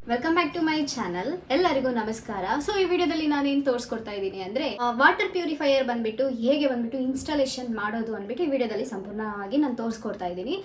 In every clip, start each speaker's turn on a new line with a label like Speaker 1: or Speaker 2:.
Speaker 1: Welcome back to my channel. ಎಲ್ಲರಿಗೂ ನಮಸ್ಕಾರ. So ಈ ವಿಡಿಯೋದಲ್ಲಿ ನಾನೇನು ತೋರಿಸ್ಕೊಡ್ತಾ ಇದ್ದೀನಿ ಅಂದ್ರೆ ವಾಟರ್ ಪ್ಯೂರಿಫೈಯರ್ ಬಂದ್ಬಿಟ್ಟು ಹೇಗೆ ಇನ್ಸ್ಟಾಲೇಷನ್ ಮಾಡೋದು ಅಂದ್ಬಿಟ್ಟು ಈ ವಿಡಿಯೋದಲ್ಲಿ ಸಂಪೂರ್ಣವಾಗಿ ನಾನು ತೋರಿಸ್ಕೊಡ್ತಾ ಇದ್ದೀನಿ.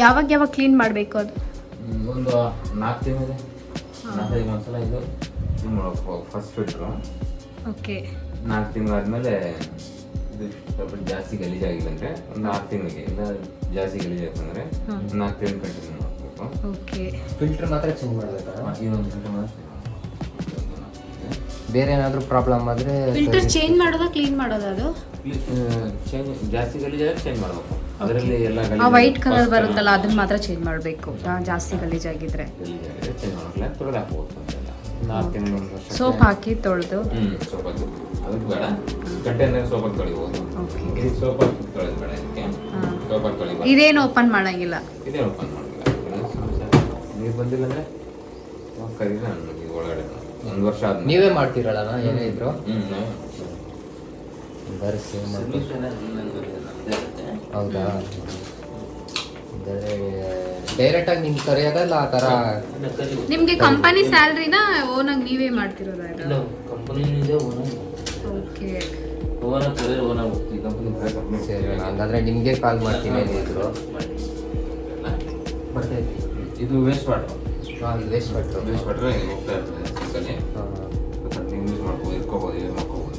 Speaker 1: ಯಾವಾಗ ಕ್ಲೀನ್ ಮಾಡಬೇಕು ಅದು?
Speaker 2: ಒಂದು 4 ತಿಂಗಳು 4-5 ಒಂದ್ಸಲ ಇದು ಮಾಡಬೇಕು ಫಸ್ಟ್ ಫಿಲ್ಟ್ರು.
Speaker 1: ಓಕೆ.
Speaker 2: 4 ತಿಂಗಳಾದ್ಮೇಲೆ ಇದು ಸ್ವಲ್ಪ ಜಾಸ್ತಿ ಗಲೀಜಾಗಿಲ್ಲ ಅಂದರೆ ಒಂದು 6 ತಿಂಗಳಿಗೆ, ಇಲ್ಲ ಜಾಸ್ತಿ ಗಲೀಜಾಗ್ತಂದ್ರೆ 4 ತಿಂಗಳು ಕಂಟಿನ್ಯೂ ಮಾಡಬೇಕು.
Speaker 1: ಓಕೆ.
Speaker 3: ಫಿಲ್ಟರ್ ಮಾತ್ರ ಚೇಂಜ್ ಮಾಡಬೇಕಾ?
Speaker 2: ಇನ್ನೊಂದು ಫಿಲ್ಟರ್ ಮಾತ್ರ
Speaker 3: ಬೇರೆ ಏನಾದರೂ ಪ್ರಾಬ್ಲಮ್ ಆದರೆ
Speaker 1: ಫಿಲ್ಟರ್ ಚೇಂಜ್ ಮಾಡೋದಾ ಕ್ಲೀನ್ ಮಾಡೋದಾ? ಅದು
Speaker 2: ಚೇಂಜ್ ಜಾಸ್ತಿ ಗಲೀಜಾದ್ರೆ ಚೇಂಜ್ ಮಾಡಬೇಕು. ಅದರಲ್ಲಿ ಎಲ್ಲ
Speaker 1: ಆ ವೈಟ್ ಕಲರ್ ಬರುತ್ತಲ್ಲ ಅದನ್ನ ಮಾತ್ರ ಚೇಂಜ್ ಮಾಡಬೇಕು ಜಾಸ್ತಿ ಗಲೀಜಾಗಿದ್ರೆ.
Speaker 2: ಚೇಂಜ್ ಮಾಡಲ್ಲ, ತೊಳೆದು ಹಾಕ್ಬೋದು ಅಂತೆಲ್ಲ. 4 ತಿಂಗಳು ಒಂದು ವರ್ಷ
Speaker 1: ಸೋಪ್ ಹಾಕಿ ತೊಳೆದು
Speaker 2: ಸೋಪ್ ಹಾಕಿ ಅದಕ್ಕೆ ಬೇಡ, ಕಂಟೈನರ್ ಸೋಪ್ ಹಾಕಿ ತೊಳಿಬೋದು. ಇದು ಸೋಪ್ ಹಾಕಿ ತೊಳೆದು ಬೇಡ, ಇದಕ್ಕೆ ಸೋಪ್ ಹಾಕಿ ತೊಳಿಬೋದು.
Speaker 1: ಇದೇನು ಓಪನ್ ಮಾಡಂಗಿಲ್ಲ,
Speaker 2: ಇದೇ ಓಪನ್ ಮಾಡಿಲ್ಲ. ನೀರು ಬಂದಿಲ್ಲ ಅಂದರೆ ಕರೀರಿ ನನಗೆ ಒಳಗಡೆ 1 ವರ್ಷ ಆದ್ಮೇಲೆ
Speaker 3: ನೀವೇ ಮಾಡ್ತೀರಲ್ಲ ಏನೇ ಇದ್ರು? ಹೌದಾ? ಡೈರೆಕ್ಟಾಗಿ ನಿಮ್ಗೆ ಕರೆಯೋದಲ್ಲ ಆ ಥರ?
Speaker 1: ನಿಮಗೆ ಕಂಪನಿ ಸ್ಯಾಲ್ರಿನ ಓನಾಗಿ ನೀವೇ ಮಾಡ್ತಿರೋದಾ? ಓಕೆ.
Speaker 3: ಸರಿ, ಹಂಗಾದ್ರೆ ನಿಮಗೆ ಕಾಲ್ ಮಾಡ್ತೀನಿ ಏನಿದ್ರು.
Speaker 2: ಇದು ವೇಸ್ಟ್ ವಾಟರ್.
Speaker 3: ಇದು ವೇಸ್ಟ್ ವಾಟರ್
Speaker 2: ಹೋಗ್ತಾ ಇರ್ತದೆ ಸಿಂಕಲ್ಲಿ. ಯೂಸ್ ಮಾಡ್ಬೋದು, ಇಟ್ಕೋಬೋದು, ಯೂಸ್ ಮಾಡ್ಕೋಬೋದು.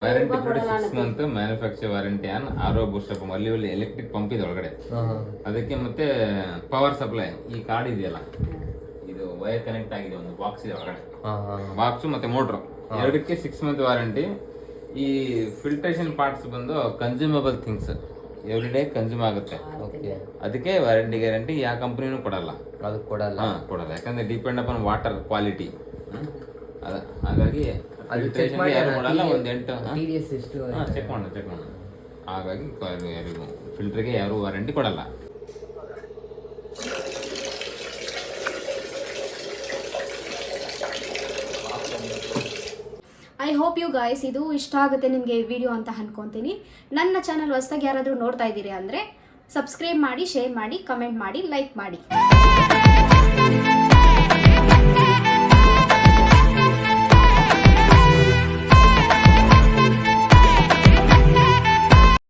Speaker 2: Warranty 6 month manufacture warranty on arrow booster pump. ಅಲ್ಲಿ ಎಲೆಕ್ಟ್ರಿಕ್ ಪಂಪ್ ಇದೆ ಒಳಗಡೆ, ಅದಕ್ಕೆ ಮತ್ತೆ ಪವರ್ ಸಪ್ಲೈ. ಈ ಕಾರ್ಡ್ ಇದೆಯಲ್ಲ, ಇದು ವೈರ್ ಕನೆಕ್ಟ್ ಆಗಿದೆ, ಒಂದು ಬಾಕ್ಸ್ ಇದೆ ಒಳಗಡೆ, ಬಾಕ್ಸ್ ಮತ್ತೆ ಮೋಟ್ರು ಎರಡಕ್ಕೆ 6 ಮಂತ್ ವಾರಂಟಿ. ಈ ಫಿಲ್ಟ್ರೇಷನ್ ಪಾರ್ಟ್ಸ್ ಬಂದು consumable things, every day consume ಆಗುತ್ತೆ. ಅದಕ್ಕೆ ವಾರಂಟಿ ಗ್ಯಾರಂಟಿ ಯಾವ ಕಂಪ್ನಿನೂ ಕೊಡಲ್ಲ,
Speaker 3: ಅದು ಕೊಡಲ್ಲ.
Speaker 2: ಯಾಕಂದ್ರೆ ಡಿಪೆಂಡ್ ಅಪಾನ್ ವಾಟರ್ ಕ್ವಾಲಿಟಿ. ಹಾಗಾಗಿ ಯಾರು ಕೊಡಲ್ಲ. ಒಂದು 8 ಚೆಕ್ ಮಾಡೋಣ. ಹಾಗಾಗಿ ಯಾರಿಗೂ ಫಿಲ್ಟರ್ಗೆ ಯಾರು ವಾರಂಟಿ ಕೊಡಲ್ಲ.
Speaker 1: ಐ ಹೋಪ್ ಯು ಗೈಸ್ ಇದು ಇಷ್ಟ ಆಗುತ್ತೆ ನಿಮಗೆ ಈ ವಿಡಿಯೋ ಅಂತ ಅನ್ಕೊತೀನಿ. ನನ್ನ ಚಾನಲ್ ಹೊಸದಾಗಿ ಯಾರಾದರೂ ನೋಡ್ತಾ ಇದ್ದೀರಿ ಅಂದರೆ ಸಬ್ಸ್ಕ್ರೈಬ್ ಮಾಡಿ, ಶೇರ್ ಮಾಡಿ, ಕಮೆಂಟ್ ಮಾಡಿ, ಲೈಕ್ ಮಾಡಿ.